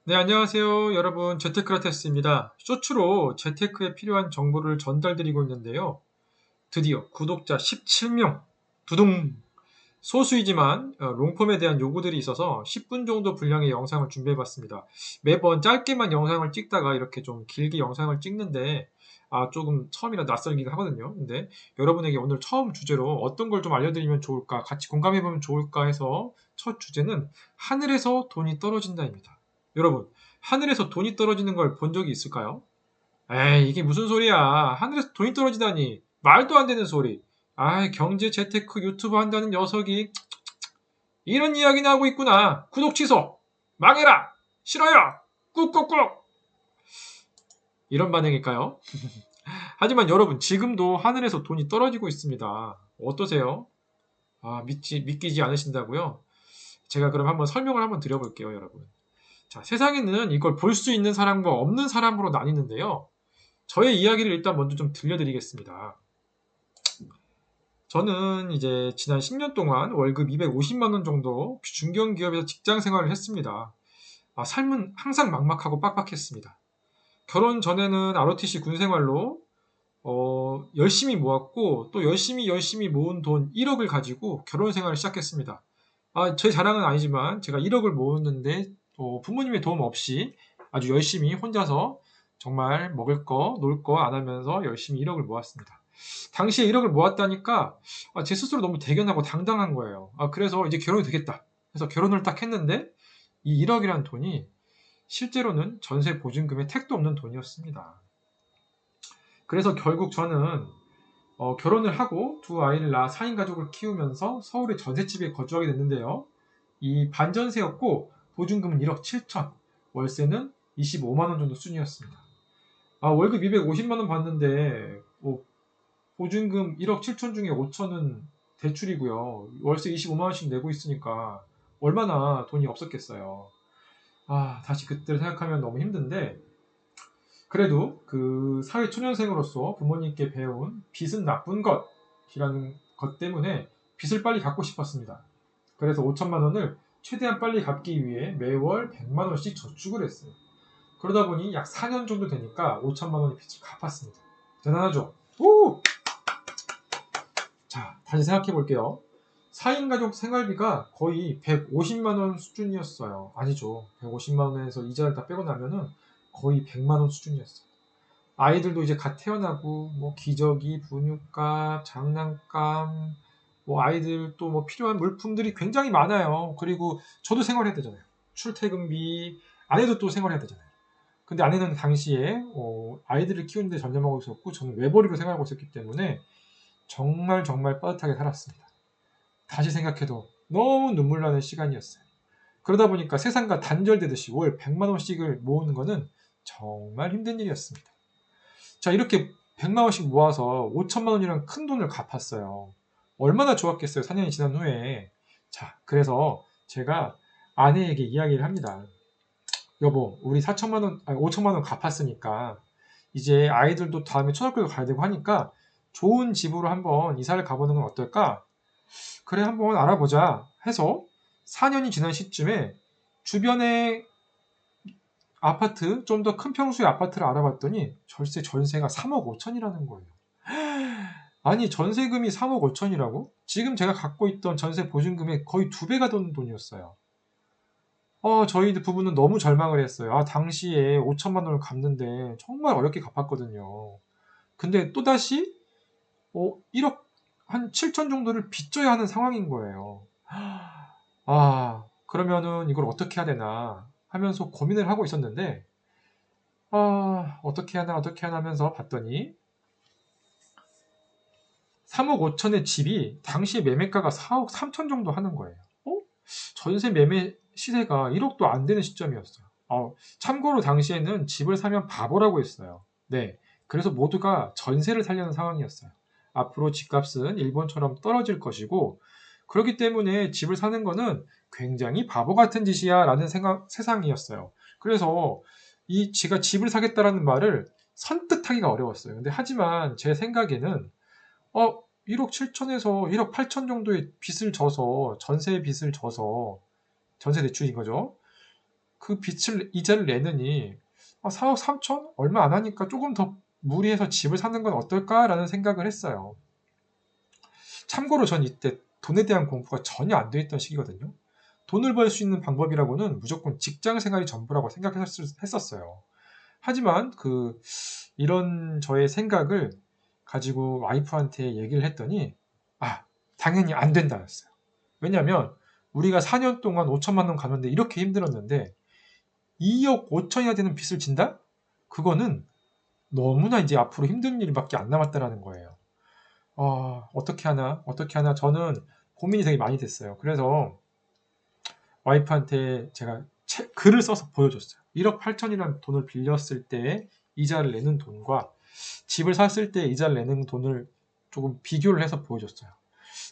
네, 안녕하세요. 여러분, 재테크라테스입니다. 쇼츠로 재테크에 필요한 정보를 전달드리고 있는데요. 드디어 구독자 17명, 두둥! 소수이지만 롱폼에 대한 요구들이 있어서 10분 정도 분량의 영상을 준비해봤습니다. 매번 짧게만 영상을 찍다가 이렇게 좀 길게 영상을 찍는데 조금 처음이라 낯설긴 하거든요. 근데 여러분에게 오늘 처음 주제로 어떤 걸 좀 알려드리면 좋을까, 같이 공감해보면 좋을까 해서 첫 주제는 하늘에서 돈이 떨어진다입니다. 여러분, 하늘에서 돈이 떨어지는 걸 본 적이 있을까요? 에이, 이게 무슨 소리야. 하늘에서 돈이 떨어지다니. 말도 안 되는 소리. 경제 재테크 유튜브 한다는 녀석이 이런 이야기나 하고 있구나. 구독 취소. 망해라. 싫어요. 꾹꾹꾹. 이런 반응일까요? 하지만 여러분, 지금도 하늘에서 돈이 떨어지고 있습니다. 어떠세요? 믿기지 않으신다고요? 제가 그럼 한번 설명을 한번 드려볼게요, 여러분. 자, 세상에는 이걸 볼 수 있는 사람과 없는 사람으로 나뉘는데요. 저의 이야기를 일단 먼저 좀 들려드리겠습니다. 저는 이제 지난 10년 동안 월급 250만 원 정도 중견기업에서 직장 생활을 했습니다. 삶은 항상 막막하고 빡빡했습니다. 결혼 전에는 ROTC 군 생활로 열심히 모았고 또 열심히 모은 돈 1억을 가지고 결혼 생활을 시작했습니다. 제 자랑은 아니지만 제가 1억을 모았는데 부모님의 도움 없이 아주 열심히 혼자서 정말 먹을 거, 놀 거 안 하면서 열심히 1억을 모았습니다. 당시에 1억을 모았다니까 제 스스로 너무 대견하고 당당한 거예요. 그래서 이제 결혼이 되겠다. 그래서 결혼을 딱 했는데 이 1억이라는 돈이 실제로는 전세 보증금에 택도 없는 돈이었습니다. 그래서 결국 저는 결혼을 하고 두 아이를 낳아 4인 가족을 키우면서 서울의 전셋집에 거주하게 됐는데요. 이 반전세였고 보증금은 1억 7천, 월세는 25만 원 정도 수준이었습니다. 월급 250만 원 받는데 보증금 1억 7천 중에 5천은 대출이고요. 월세 25만 원씩 내고 있으니까 얼마나 돈이 없었겠어요. 다시 그때를 생각하면 너무 힘든데 그래도 그 사회초년생으로서 부모님께 배운 빚은 나쁜 것이라는 것 때문에 빚을 빨리 갚고 싶었습니다. 그래서 5천만 원을 최대한 빨리 갚기 위해 매월 100만 원씩 저축을 했어요. 그러다 보니 약 4년 정도 되니까 5천만 원의 빚을 갚았습니다. 대단하죠? 오! 자, 다시 생각해 볼게요. 4인 가족 생활비가 거의 150만 원 수준이었어요. 아니죠. 150만 원에서 이자를 다 빼고 나면은 거의 100만 원 수준이었어요. 아이들도 이제 갓 태어나고 뭐 기저귀, 분유값, 장난감, 뭐 아이들 또 뭐 필요한 물품들이 굉장히 많아요. 그리고 저도 생활해야 되잖아요. 출퇴근비, 아내도 또 생활해야 되잖아요. 근데 아내는 당시에 아이들을 키우는데 전념하고 있었고 저는 외벌이로 생활하고 있었기 때문에 정말 정말 빠듯하게 살았습니다. 다시 생각해도 너무 눈물 나는 시간이었어요. 그러다 보니까 세상과 단절되듯이 월 100만 원씩을 모으는 거는 정말 힘든 일이었습니다. 자, 이렇게 100만 원씩 모아서 5천만 원이라는 큰 돈을 갚았어요. 얼마나 좋았겠어요, 4년이 지난 후에. 자, 그래서 제가 아내에게 이야기를 합니다. 여보, 우리 4천만 원, 5천만 원 갚았으니까 이제 아이들도 다음에 초등학교 가야 되고 하니까 좋은 집으로 한번 이사를 가보는 건 어떨까? 그래, 한번 알아보자 해서 4년이 지난 시점에 주변에 아파트, 좀 더 큰 평수의 아파트를 알아봤더니 전세가 3억 5천이라는 거예요. 아니, 전세금이 3억 5천이라고? 지금 제가 갖고 있던 전세 보증금의 거의 2배가 던 돈이었어요. 저희 부부는 너무 절망을 했어요. 당시에 5천만 원을 갚는데 정말 어렵게 갚았거든요. 근데 또다시 1억 한 7천 정도를 빚져야 하는 상황인 거예요. 그러면은 이걸 어떻게 해야 되나 하면서 고민을 하고 있었는데 어떻게 하나 하면서 봤더니 3억 5천의 집이 당시 매매가가 4억 3천 정도 하는 거예요. 전세 매매 시세가 1억도 안 되는 시점이었어요. 참고로 당시에는 집을 사면 바보라고 했어요. 네. 그래서 모두가 전세를 살려는 상황이었어요. 앞으로 집값은 일본처럼 떨어질 것이고, 그렇기 때문에 집을 사는 거는 굉장히 바보 같은 짓이야 라는 세상이었어요. 그래서 제가 집을 사겠다라는 말을 선뜻하기가 어려웠어요. 근데 하지만 제 생각에는 1억 7천에서 1억 8천 정도의 빚을 져서 전세 빚을 져서 전세 대출인 거죠. 그 이자를 내느니 4억 3천? 얼마 안 하니까 조금 더 무리해서 집을 사는 건 어떨까라는 생각을 했어요. 참고로 전 이때 돈에 대한 공부가 전혀 안 돼 있던 시기거든요. 돈을 벌 수 있는 방법이라고는 무조건 직장 생활이 전부라고 생각했었어요. 하지만 이런 저의 생각을 가지고 와이프한테 얘기를 했더니 당연히 안 된다였어요. 왜냐하면 우리가 4년 동안 5천만 원 가는데 이렇게 힘들었는데 2억 5천이나 되는 빚을 진다? 그거는 너무나 이제 앞으로 힘든 일밖에 안 남았다라는 거예요. 어떻게 하나 저는 고민이 되게 많이 됐어요. 그래서 와이프한테 제가 글을 써서 보여줬어요. 1억 8천이라는 돈을 빌렸을 때 이자를 내는 돈과 집을 샀을 때 이자를 내는 돈을 조금 비교를 해서 보여줬어요.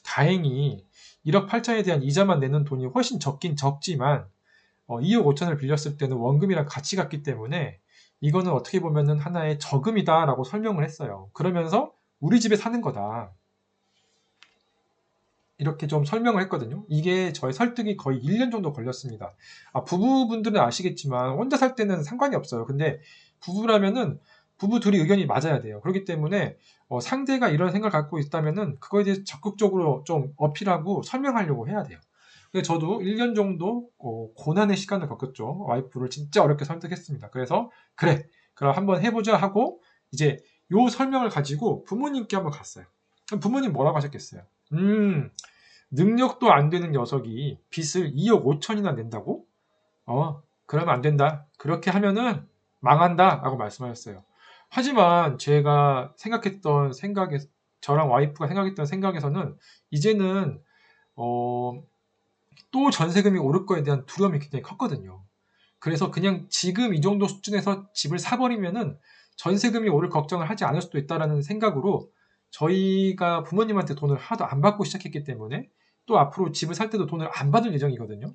다행히 1억 8천에 대한 이자만 내는 돈이 훨씬 적긴 적지만 2억 5천을 빌렸을 때는 원금이랑 같이 갔기 때문에 이거는 어떻게 보면은 하나의 저금이다라고 설명을 했어요. 그러면서 우리 집에 사는 거다. 이렇게 좀 설명을 했거든요. 이게 저의 설득이 거의 1년 정도 걸렸습니다. 부부분들은 아시겠지만 혼자 살 때는 상관이 없어요. 근데 부부라면은 부부 둘이 의견이 맞아야 돼요. 그렇기 때문에 상대가 이런 생각을 갖고 있다면은 그거에 대해서 적극적으로 좀 어필하고 설명하려고 해야 돼요. 그래서 저도 1년 정도 고난의 시간을 겪었죠. 와이프를 진짜 어렵게 설득했습니다. 그래서 그래, 그럼 한번 해보자 하고 이제 요 설명을 가지고 부모님께 한번 갔어요. 그럼 부모님 뭐라고 하셨겠어요? 능력도 안 되는 녀석이 빚을 2억 5천이나 낸다고? 그러면 안 된다. 그렇게 하면은 망한다. 라고 말씀하셨어요. 하지만 제가 저랑 와이프가 생각했던 생각에서는 이제는, 또 전세금이 오를 거에 대한 두려움이 굉장히 컸거든요. 그래서 그냥 지금 이 정도 수준에서 집을 사버리면은 전세금이 오를 걱정을 하지 않을 수도 있다라는 생각으로 저희가 부모님한테 돈을 하나도 안 받고 시작했기 때문에 또 앞으로 집을 살 때도 돈을 안 받을 예정이거든요.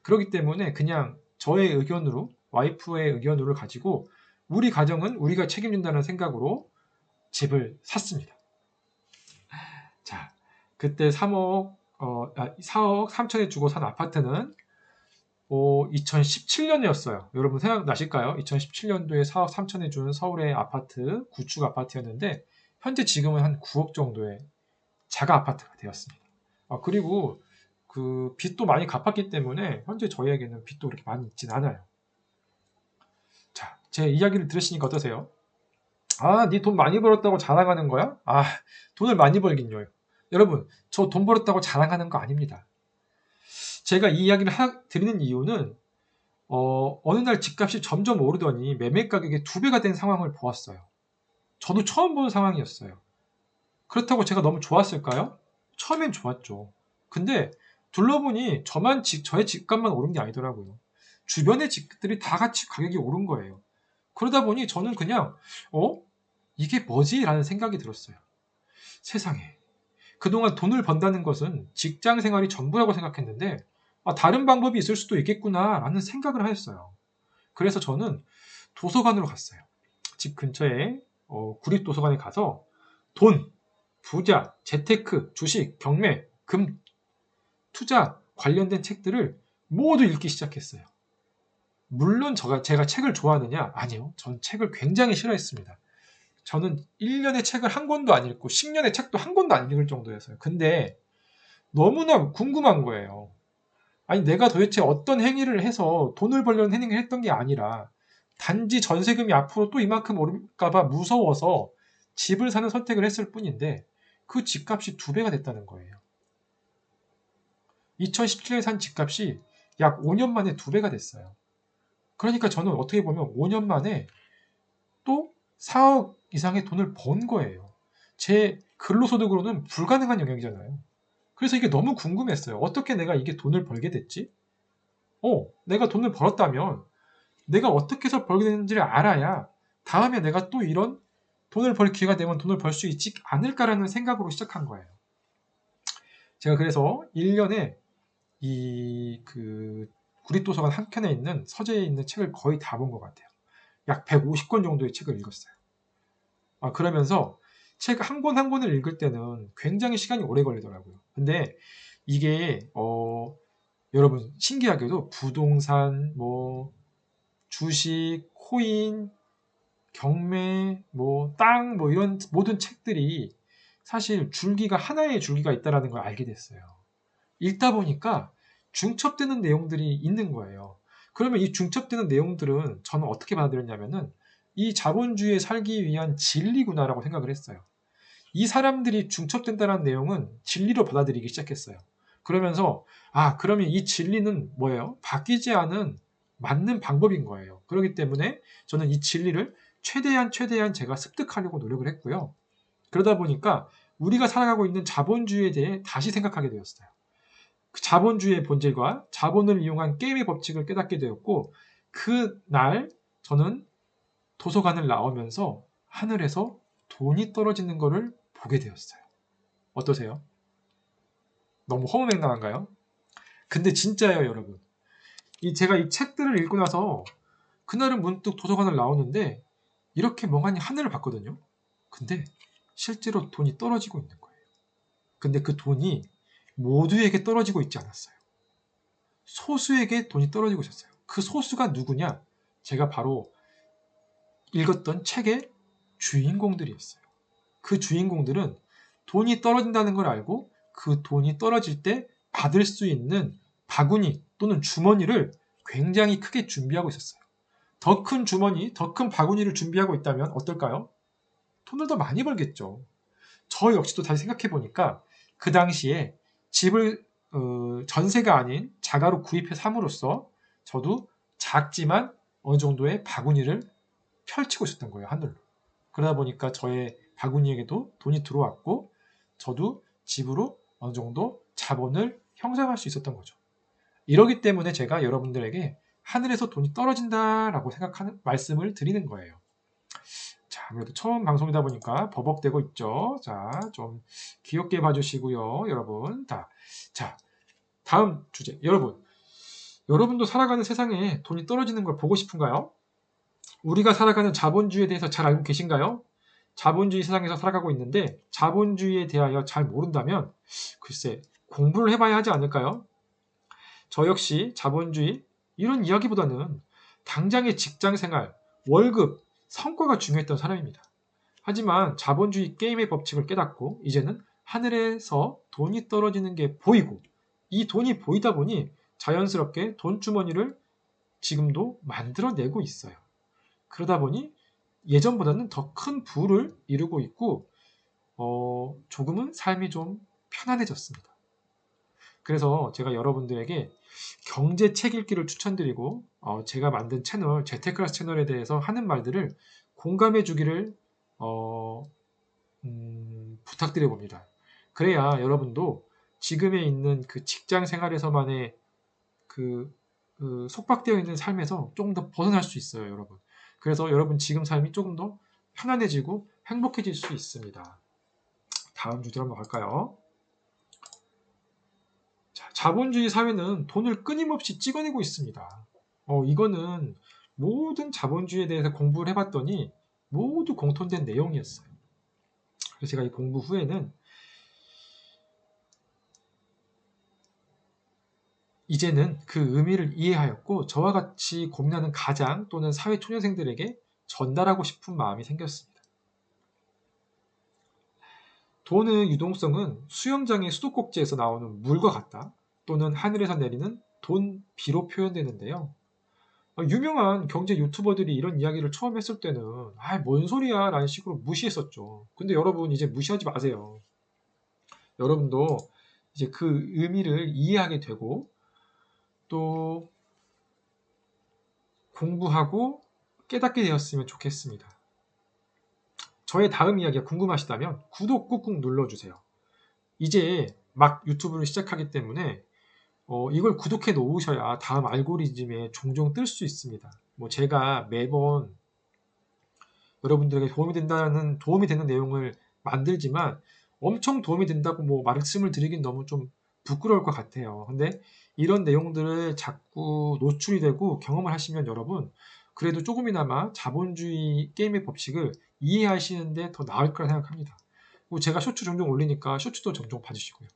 그렇기 때문에 그냥 저의 의견으로, 와이프의 의견으로 가지고 우리 가정은 우리가 책임진다는 생각으로 집을 샀습니다. 자, 그때 4억 3천에 주고 산 아파트는 2017년이었어요. 여러분 생각나실까요? 2017년도에 4억 3천에 준 서울의 아파트, 구축 아파트였는데 현재 지금은 한 9억 정도의 자가 아파트가 되었습니다. 그리고 그 빚도 많이 갚았기 때문에 현재 저희에게는 빚도 그렇게 많이 있진 않아요. 자, 제 이야기를 들으시니까 어떠세요? 네 돈 많이 벌었다고 자랑하는 거야? 돈을 많이 벌긴요. 여러분, 저 돈 벌었다고 자랑하는 거 아닙니다. 제가 이 이야기를 드리는 이유는 어느 날 집값이 점점 오르더니 매매 가격이 2배가 된 상황을 보았어요. 저도 처음 보는 상황이었어요. 그렇다고 제가 너무 좋았을까요? 처음엔 좋았죠. 근데 둘러보니 저의 집값만 오른 게 아니더라고요. 주변의 집들이 다 같이 가격이 오른 거예요. 그러다 보니 저는 그냥 이게 뭐지? 라는 생각이 들었어요. 세상에. 그동안 돈을 번다는 것은 직장 생활이 전부라고 생각했는데 다른 방법이 있을 수도 있겠구나 라는 생각을 하였어요. 그래서 저는 도서관으로 갔어요. 집 근처에 구립도서관에 가서 돈, 부자, 재테크, 주식, 경매, 금, 투자 관련된 책들을 모두 읽기 시작했어요. 물론 제가 책을 좋아하느냐? 아니요. 전 책을 굉장히 싫어했습니다. 저는 1년에 책을 한 권도 안 읽고 10년의 책도 한 권도 안 읽을 정도였어요. 근데 너무나 궁금한 거예요. 아니 내가 도대체 어떤 행위를 해서 돈을 벌려는 행위를 했던 게 아니라 단지 전세금이 앞으로 또 이만큼 오를까봐 무서워서 집을 사는 선택을 했을 뿐인데 그 집값이 2배가 됐다는 거예요. 2017년에 산 집값이 약 5년 만에 2배가 됐어요. 그러니까 저는 어떻게 보면 5년 만에 또 4억 이상의 돈을 번 거예요. 제 근로소득으로는 불가능한 영역이잖아요. 그래서 이게 너무 궁금했어요. 어떻게 내가 이게 돈을 벌게 됐지? 내가 돈을 벌었다면 내가 어떻게 해서 벌게 되는지를 알아야 다음에 내가 또 이런 돈을 벌 기회가 되면 돈을 벌 수 있지 않을까라는 생각으로 시작한 거예요. 제가 그래서 1년에 구립도서관 한 켠에 있는 서재에 있는 책을 거의 다 본 것 같아요. 약 150권 정도의 책을 읽었어요. 그러면서 책 한 권 한 권을 읽을 때는 굉장히 시간이 오래 걸리더라고요. 근데 이게 여러분 신기하게도 부동산, 뭐 주식, 코인, 경매, 뭐 땅, 뭐 이런 모든 책들이 사실 줄기가 하나의 줄기가 있다라는 걸 알게 됐어요. 읽다 보니까 중첩되는 내용들이 있는 거예요. 그러면 이 중첩되는 내용들은 저는 어떻게 받아들였냐면은 이 자본주의에 살기 위한 진리구나라고 생각을 했어요. 이 사람들이 중첩된다는 내용은 진리로 받아들이기 시작했어요. 그러면서 그러면 이 진리는 뭐예요? 바뀌지 않은 맞는 방법인 거예요. 그렇기 때문에 저는 이 진리를 최대한 제가 습득하려고 노력을 했고요. 그러다 보니까 우리가 살아가고 있는 자본주의에 대해 다시 생각하게 되었어요. 그 자본주의의 본질과 자본을 이용한 게임의 법칙을 깨닫게 되었고, 그날 저는 도서관을 나오면서 하늘에서 돈이 떨어지는 것을 보게 되었어요. 어떠세요? 너무 허무맹랑한가요? 근데 진짜예요, 여러분. 제가 이 책들을 읽고 나서 그날은 문득 도서관을 나오는데 이렇게 멍하니 하늘을 봤거든요. 근데 실제로 돈이 떨어지고 있는 거예요. 근데 그 돈이 모두에게 떨어지고 있지 않았어요. 소수에게 돈이 떨어지고 있었어요. 그 소수가 누구냐? 제가 바로 읽었던 책의 주인공들이었어요. 그 주인공들은 돈이 떨어진다는 걸 알고 그 돈이 떨어질 때 받을 수 있는 바구니 또는 주머니를 굉장히 크게 준비하고 있었어요. 더 큰 주머니, 더 큰 바구니를 준비하고 있다면 어떨까요? 돈을 더 많이 벌겠죠. 저 역시도 다시 생각해 보니까 그 당시에 집을 전세가 아닌 자가로 구입해 삼으로써 저도 작지만 어느 정도의 바구니를 펼치고 있었던 거예요, 하늘로. 그러다 보니까 저의 바구니에게도 돈이 들어왔고 저도 집으로 어느 정도 자본을 형성할 수 있었던 거죠. 이러기 때문에 제가 여러분들에게 하늘에서 돈이 떨어진다라고 생각하는 말씀을 드리는 거예요. 자, 아무래도 처음 방송이다 보니까 버벅대고 있죠. 자, 좀 귀엽게 봐주시고요, 여러분. 자, 다음 주제. 여러분도 살아가는 세상에 돈이 떨어지는 걸 보고 싶은가요? 우리가 살아가는 자본주의에 대해서 잘 알고 계신가요? 자본주의 세상에서 살아가고 있는데 자본주의에 대하여 잘 모른다면 글쎄 공부를 해봐야 하지 않을까요? 저 역시 자본주의 이런 이야기보다는 당장의 직장생활, 월급, 성과가 중요했던 사람입니다. 하지만 자본주의 게임의 법칙을 깨닫고 이제는 하늘에서 돈이 떨어지는 게 보이고 이 돈이 보이다 보니 자연스럽게 돈주머니를 지금도 만들어내고 있어요. 그러다 보니 예전보다는 더 큰 부를 이루고 있고 조금은 삶이 좀 편안해졌습니다. 그래서 제가 여러분들에게 경제 책 읽기를 추천드리고 제가 만든 채널 재테크라스 채널에 대해서 하는 말들을 공감해 주기를 부탁드려 봅니다. 그래야 여러분도 지금에 있는 그 직장 생활에서만의 그 속박되어 있는 삶에서 조금 더 벗어날 수 있어요, 여러분. 그래서 여러분 지금 삶이 조금 더 편안해지고 행복해질 수 있습니다. 다음 주제로 한번 갈까요? 자, 자본주의 사회는 돈을 끊임없이 찍어내고 있습니다. 이거는 모든 자본주의에 대해서 공부를 해봤더니 모두 공통된 내용이었어요. 그래서 제가 이 공부 후에는 이제는 그 의미를 이해하였고 저와 같이 고민하는 가장 또는 사회 초년생들에게 전달하고 싶은 마음이 생겼습니다. 돈의 유동성은 수영장의 수도꼭지에서 나오는 물과 같다 또는 하늘에서 내리는 돈 비로 표현되는데요. 유명한 경제 유튜버들이 이런 이야기를 처음 했을 때는 뭔 소리야 라는 식으로 무시했었죠. 근데 여러분 이제 무시하지 마세요. 여러분도 이제 그 의미를 이해하게 되고 또 공부하고 깨닫게 되었으면 좋겠습니다. 저의 다음 이야기가 궁금하시다면 구독 꾹꾹 눌러주세요. 이제 막 유튜브를 시작하기 때문에 이걸 구독해 놓으셔야 다음 알고리즘에 종종 뜰 수 있습니다. 제가 매번 여러분들에게 도움이 되는 내용을 만들지만 엄청 도움이 된다고 말씀을 드리긴 너무 좀 부끄러울 것 같아요. 근데 이런 내용들을 자꾸 노출이 되고 경험을 하시면 여러분 그래도 조금이나마 자본주의 게임의 법칙을 이해하시는데 더 나을 거라 생각합니다. 제가 쇼츠 종종 올리니까 쇼츠도 종종 봐주시고요.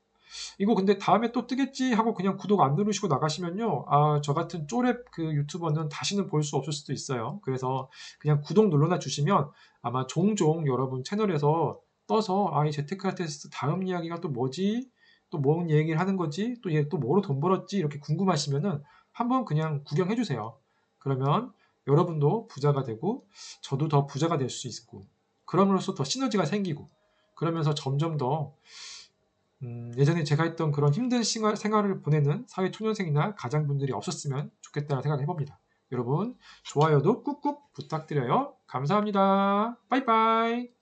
이거 근데 다음에 또 뜨겠지 하고 그냥 구독 안 누르시고 나가시면요. 저 같은 쪼렙 그 유튜버는 다시는 볼 수 없을 수도 있어요. 그래서 그냥 구독 눌러놔 주시면 아마 종종 여러분 채널에서 떠서 이 제트카테스 다음 이야기가 또 뭐지? 또 뭔 얘기를 하는 거지? 또 얘 또 뭐로 돈 벌었지? 이렇게 궁금하시면은 한번 그냥 구경해 주세요. 그러면 여러분도 부자가 되고 저도 더 부자가 될 수 있고 그럼으로써 더 시너지가 생기고 그러면서 점점 더 예전에 제가 했던 그런 힘든 생활을 보내는 사회초년생이나 가장분들이 없었으면 좋겠다는 생각을 해봅니다. 여러분, 좋아요도 꾹꾹 부탁드려요. 감사합니다. 빠이빠이.